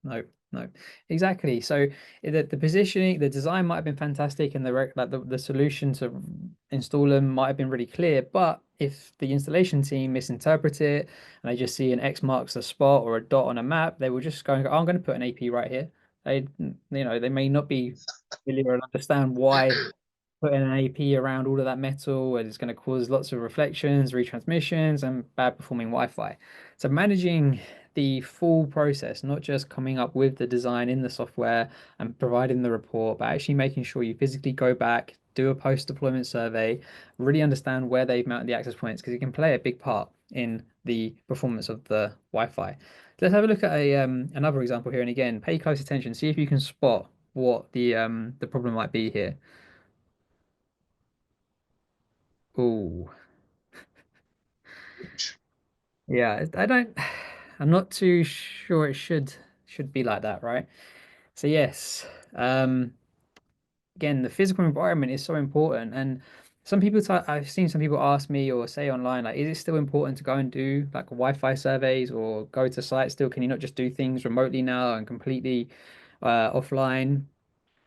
no, no. Exactly. So the positioning, the design might have been fantastic, and the solution to install them might have been really clear. But if the installation team misinterpret it and they just see an X marks a spot or a dot on a map, they will just go and go, oh, I'm going to put an AP right here. They may not be familiar and understand why putting an AP around all of that metal and it's going to cause lots of reflections, retransmissions, and bad performing Wi-Fi. So managing the full process, not just coming up with the design in the software and providing the report, but actually making sure you physically go back, do a post-deployment survey, really understand where they've mounted the access points, because it can play a big part in the performance of the Wi-Fi. Let's have a look at another example here, and again, pay close attention, see if you can spot what the problem might be here. Oh, yeah, I'm not too sure it should be like that, right? So yes, again, the physical environment is so important. And I've seen some people ask me or say online, like, is it still important to go and do like Wi-Fi surveys or go to site still? Can you not just do things remotely now and completely offline?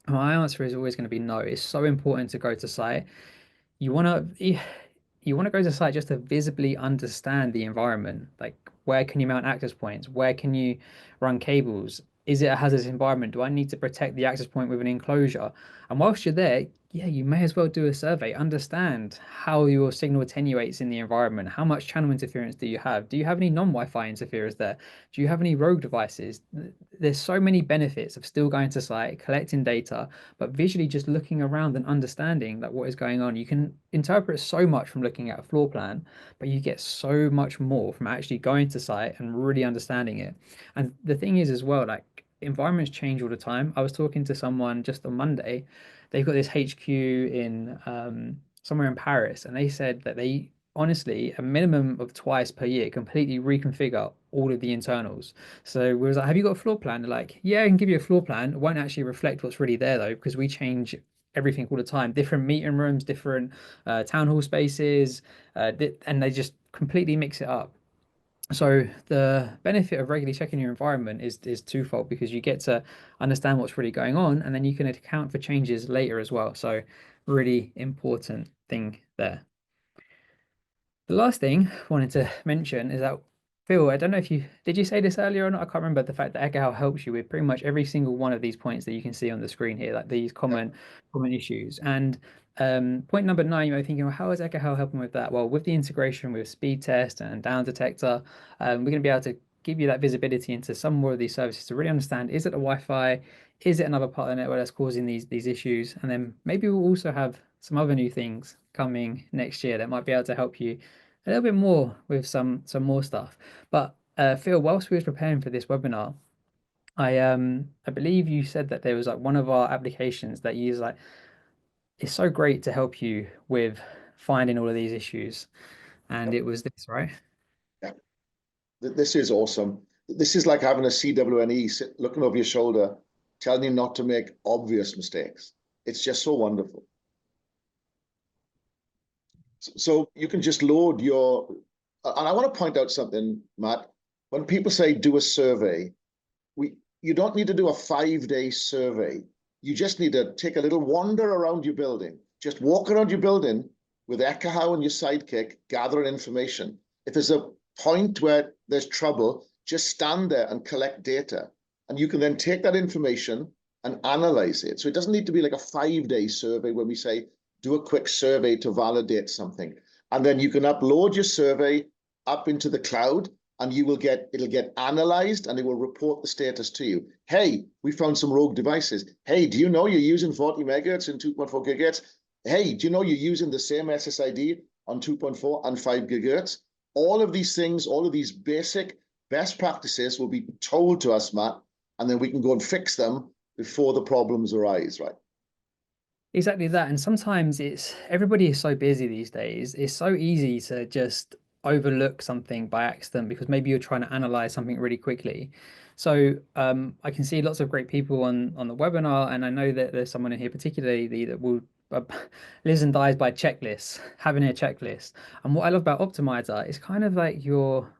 My answer is always going to be no. It's so important to go to site. You want to you want to go to site just to visibly understand the environment. Like, where can you mount access points? Where can you run cables? Is it a hazardous environment? Do I need to protect the access point with an enclosure? And whilst you're there, yeah, you may as well do a survey. Understand how your signal attenuates in the environment. How much channel interference do you have? Do you have any non-Wi-Fi interferers there? Do you have any rogue devices? There's so many benefits of still going to site, collecting data, but visually just looking around and understanding that what is going on. You can interpret so much from looking at a floor plan, but you get so much more from actually going to site and really understanding it. And the thing is as well, like, environments change all the time. I was talking to someone just on Monday. They've got this HQ in somewhere in Paris, and they said that they honestly a minimum of twice per year completely reconfigure all of the internals. So we was like, have you got a floor plan? They're like, yeah, I can give you a floor plan. It won't actually reflect what's really there though, because we change everything all the time, different meeting rooms, different town hall spaces, and they just completely mix it up. So the benefit of regularly checking your environment is twofold, because you get to understand what's really going on, and then you can account for changes later as well. So really important thing there. The last thing I wanted to mention is that, Phil, I don't know if did you say this earlier or not? I can't remember. The fact that Ekahau helps you with pretty much every single one of these points that you can see on the screen here, like these common issues. And point number 9, you might be thinking, well, how is Ekahau helping with that? Well, with the integration with speed test and down detector, we're going to be able to give you that visibility into some more of these services to really understand, is it the Wi-Fi? Is it another part of the network that's causing these issues? And then maybe we'll also have some other new things coming next year that might be able to help you a little bit more with some more stuff. But Phil, whilst we were preparing for this webinar, I believe you said that there was like one of our applications that you use, like, it's so great to help you with finding all of these issues, and it was this, right? Yeah, this is awesome. This is like having a CWNE looking over your shoulder, telling you not to make obvious mistakes. It's just so wonderful. So you can just load your, and I want to point out something, Matt. When people say do a survey, you don't need to do a 5-day survey. You just need to take a little wander around your building. Just walk around your building with Ekahau and your sidekick, gathering information. If there's a point where there's trouble, just stand there and collect data. And you can then take that information and analyze it. So it doesn't need to be like a 5-day survey when we say, do a quick survey to validate something. And then you can upload your survey up into the cloud, and it'll get analyzed, and it will report the status to you. Hey, we found some rogue devices. Hey, do you know you're using 40 megahertz and 2.4 gigahertz? Hey, do you know you're using the same SSID on 2.4 and 5 gigahertz? All of these things, all of these basic best practices will be told to us, Matt, and then we can go and fix them before the problems arise, right? Exactly that. And sometimes everybody is so busy these days. It's so easy to just overlook something by accident because maybe you're trying to analyze something really quickly. So I can see lots of great people on the webinar, and I know that there's someone in here particularly that will uh, lives and dies by checklists, having a checklist. And what I love about Optimizer is kind of like your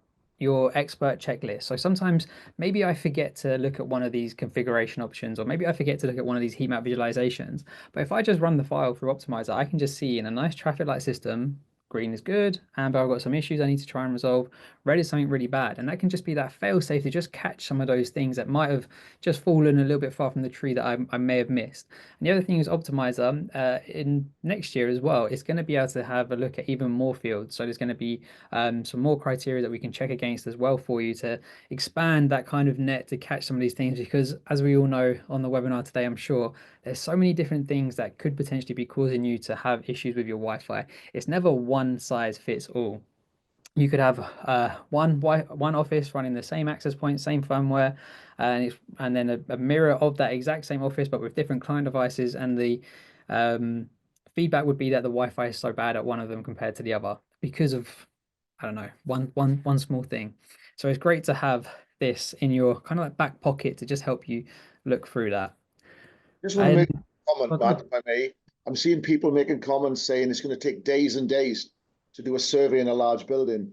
expert checklist. So sometimes maybe I forget to look at one of these configuration options, or maybe I forget to look at one of these heat map visualizations. But if I just run the file through Optimizer, I can just see in a nice traffic light system, green is good, amber, I've got some issues I need to try and resolve, red is something really bad. And that can just be that fail safe to just catch some of those things that might have just fallen a little bit far from the tree that I may have missed. And the other thing is Optimizer, in next year as well, it's going to be able to have a look at even more fields. So there's going to be some more criteria that we can check against as well for you to expand that kind of net to catch some of these things. Because as we all know on the webinar today, I'm sure there's so many different things that could potentially be causing you to have issues with your Wi-Fi. It's never one size fits all. You could have one office running the same access point, same firmware, and then a mirror of that exact same office, but with different client devices. And the um, feedback would be that the Wi-Fi is so bad at one of them compared to the other because of, I don't know, one small thing. So it's great to have this in your kind of like back pocket to just help you look through that. Just want to And make a comment, Matt, if I may. I'm seeing people making comments saying it's going to take days and days to do a survey in a large building.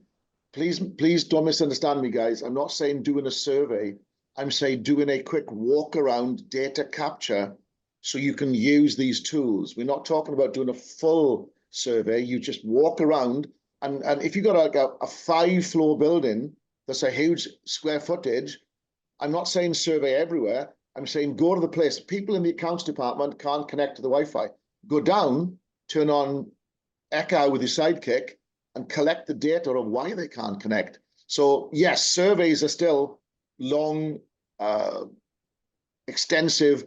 Please don't misunderstand me, guys. I'm not saying doing a survey. I'm saying doing a quick walk around data capture so you can use these tools. We're not talking about doing a full survey. You just walk around, and if you've got like a 5-floor building that's a huge square footage, I'm not saying survey everywhere. I'm saying go to the place. People in the accounts department can't connect to the Wi-Fi. Go down, turn on Ekahau with your sidekick, and collect the data of why they can't connect. So yes, surveys are still long, extensive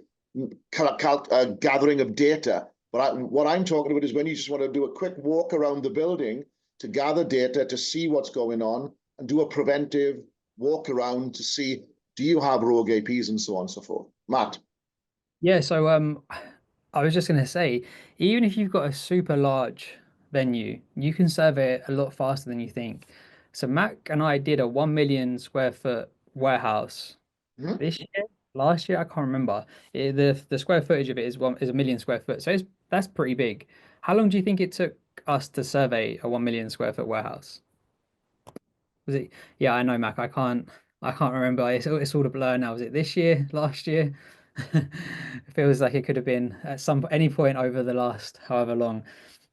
gathering of data. But what I'm talking about is when you just want to do a quick walk around the building to gather data, to see what's going on, and do a preventive walk around to see, do you have rogue APs and so on and so forth. Matt. yeah, so I was just going to say, even if you've got a super large venue, you can survey it a lot faster than you think. So Mac and I did a 1 million square foot warehouse Mhm. this year, last year, I can't remember. The square footage of it is a million square foot, so that's pretty big. How long do you think it took us to survey a 1 million square foot warehouse? Was it? Yeah, I know, Mac. I can't remember. It's all a blur now. Was it this year? Last year? It feels like it could have been at any point over the last however long.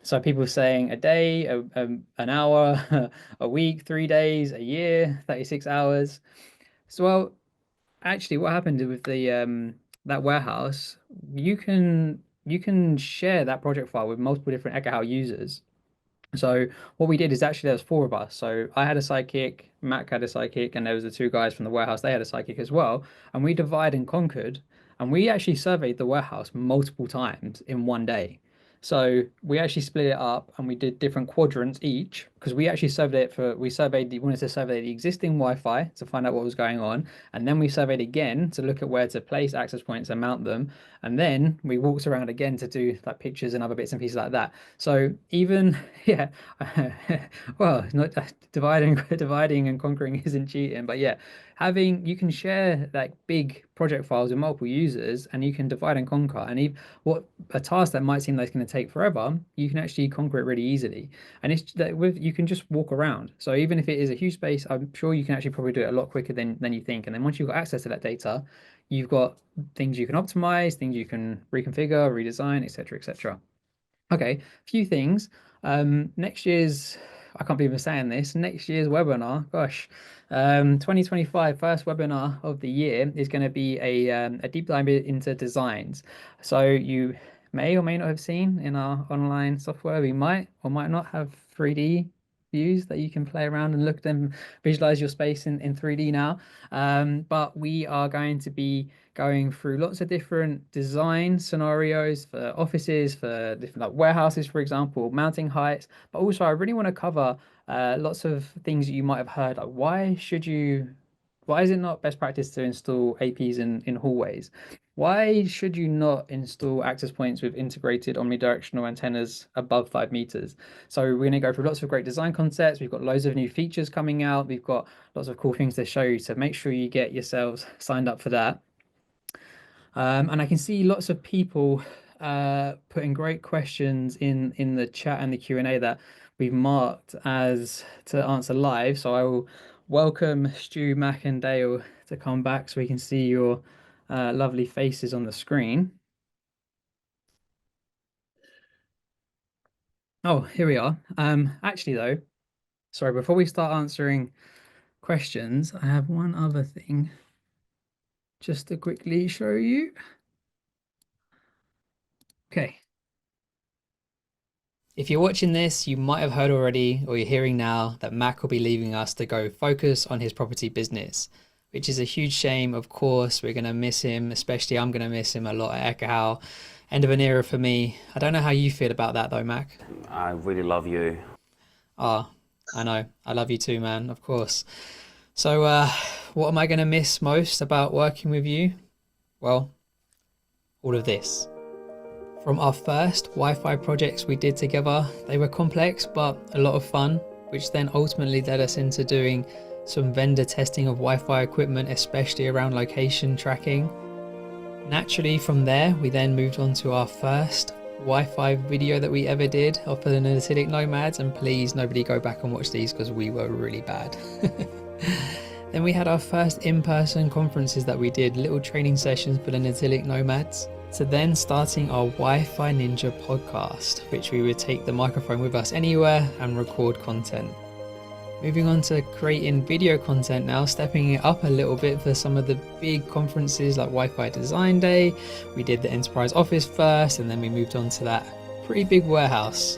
So people saying a day, an hour, a week, 3 days, a year, 36 hours. So well, actually, what happened with the that warehouse, you can share that project file with multiple different Ekahau users. So what we did is actually there was four of us. So I had a sidekick, Mac had a sidekick, and there was the two guys from the warehouse. They had a sidekick as well. And we divide and conquered, and we actually surveyed the warehouse multiple times in one day. So we actually split it up and we did different quadrants each because we wanted to survey the existing Wi-Fi to find out what was going on. And then we surveyed again to look at where to place access points and mount them. And then we walked around again to do like pictures and other bits and pieces like that. So even yeah, well, not dividing and conquering isn't cheating, but yeah, you can share like big project files with multiple users, and you can divide and conquer. And even what a task that might seem like it's going to take forever, you can actually conquer it really easily. And it's that with you can just walk around. So even if it is a huge space, I'm sure you can actually probably do it a lot quicker than you think. And then once you've got access to that data, you've got things you can optimize, things you can reconfigure, redesign, etc., etc. Okay, few things. Next year's, I can't believe I'm saying this, next year's webinar, gosh, 2025 first webinar of the year is going to be a deep dive into designs. So you may or may not have seen in our online software, we might or might not have 3D views that you can play around and look at them, visualize your space in 3D now. But we are going to be going through lots of different design scenarios for offices, for different like warehouses, for example, mounting heights. But also, I really want to cover lots of things that you might have heard. Like, why should you Why is it not best practice to install APs in hallways? Why should you not install access points with integrated omnidirectional antennas above 5 meters? So we're going to go through lots of great design concepts. We've got loads of new features coming out. We've got lots of cool things to show you. So make sure you get yourselves signed up for that. And I can see lots of people putting great questions in the chat and the Q&A that we've marked as to answer live. So I will welcome Stu, Mac, and Dale to come back so we can see your lovely faces on the screen. Oh, here we are. Actually, though, sorry, before we start answering questions, I have one other thing just to quickly show you. Okay. If you're watching this, you might have heard already, or you're hearing now, that Mac will be leaving us to go focus on his property business, which is a huge shame. Of course, we're going to miss him, especially I'm going to miss him a lot at Ekahau. End of an era for me. I don't know how you feel about that though, Mac. I really love you. Ah, I know. I love you too, man, of course. So what am I going to miss most about working with you? Well, all of this. From our first Wi-Fi projects we did together, they were complex but a lot of fun, which then ultimately led us into doing some vendor testing of Wi-Fi equipment, especially around location tracking. Naturally from there, we then moved on to our first Wi-Fi video that we ever did of the Analytic Nomads, and please nobody go back and watch these because we were really bad. Then we had our first in-person conferences that we did, little training sessions for the Analytic Nomads. To then starting our Wi-Fi Ninja podcast, which we would take the microphone with us anywhere and record content. Moving on to creating video content now, stepping it up a little bit for some of the big conferences like Wi-Fi Design Day. We did the Enterprise Office first, and then we moved on to that pretty big warehouse.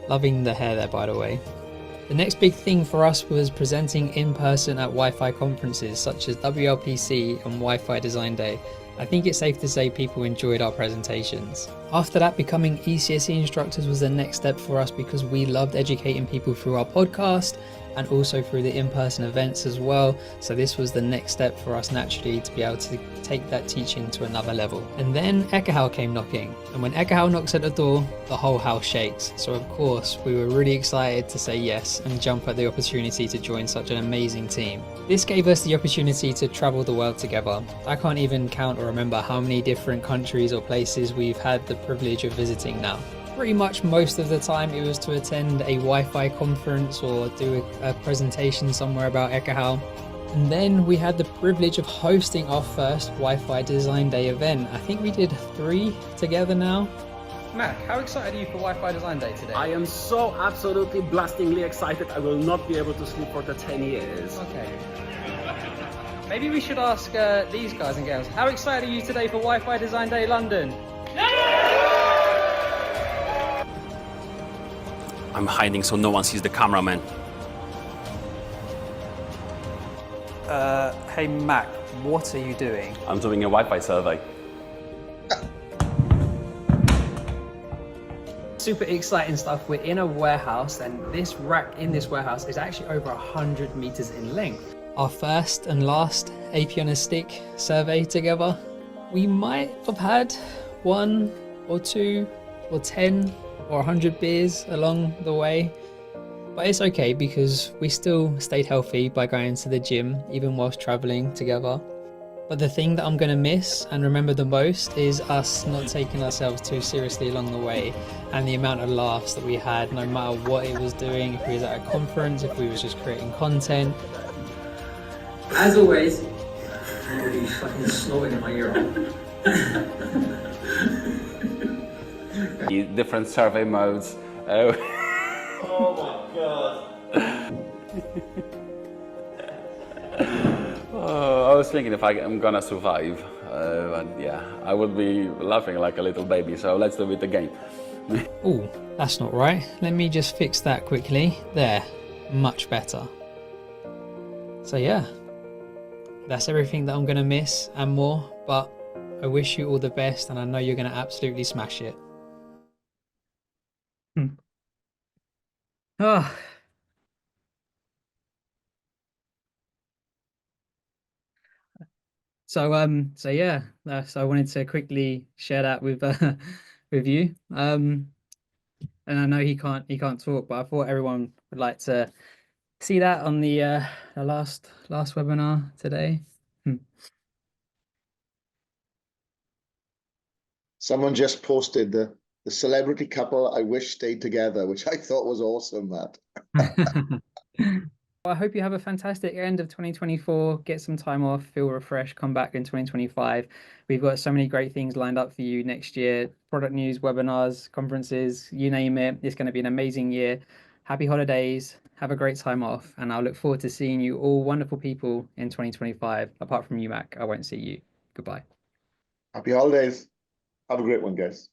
Loving the hair there, by the way. The next big thing for us was presenting in person at Wi-Fi conferences such as WLPC and Wi-Fi Design Day. I think it's safe to say people enjoyed our presentations. After that, becoming ECSE instructors was the next step for us because we loved educating people through our podcast and also through the in-person events as well. So this was the next step for us naturally to be able to take that teaching to another level. And then Ekahau came knocking. And when Ekahau knocks at the door, the whole house shakes. So of course, we were really excited to say yes and jump at the opportunity to join such an amazing team. This gave us the opportunity to travel the world together. I can't even count or remember how many different countries or places we've had the privilege of visiting now. Pretty much most of the time it was to attend a Wi-Fi conference or do a presentation somewhere about Ekahau. And then we had the privilege of hosting our first Wi-Fi Design Day event. I think we did 3 together now. Mac, how excited are you for Wi-Fi Design Day today? I am so absolutely blastingly excited. I will not be able to sleep for the 10 years. Okay. Maybe we should ask these guys and girls, how excited are you today for Wi-Fi Design Day London? I'm hiding so no one sees the cameraman. Hey Mac, what are you doing? I'm doing a Wi-Fi survey. Super exciting stuff. We're in a warehouse and this rack in this warehouse is actually over 100 meters in length. Our first and last AP on a stick survey together. We might have had 1 or 2 or 10 or 100 beers along the way, but it's okay because we still stayed healthy by going to the gym even whilst traveling together. But the thing that I'm going to miss and remember the most is us not taking ourselves too seriously along the way, and the amount of laughs that we had no matter what it was doing, if we was at a conference, if we was just creating content. As always, you're fucking snorting in my ear. Different survey modes. Oh my god. I was thinking if I'm gonna survive, but yeah, I would be laughing like a little baby, so let's do it again. Oh, that's not right. Let me just fix that quickly. There, much better. So yeah, that's everything that I'm gonna miss and more, but I wish you all the best and I know you're gonna absolutely smash it. Oh. So yeah, so I wanted to quickly share that with with you. And I know he can't talk, but I thought everyone would like to see that on the last webinar today. Someone just posted the celebrity couple I wish stayed together, which I thought was awesome, Matt. Well, I hope you have a fantastic end of 2024. Get some time off, feel refreshed, come back in 2025. We've got so many great things lined up for you next year. Product news, webinars, conferences, you name it. It's going to be an amazing year. Happy holidays. Have a great time off. And I'll look forward to seeing you all wonderful people in 2025. Apart from you, Mac, I won't see you. Goodbye. Happy holidays. Have a great one, guys.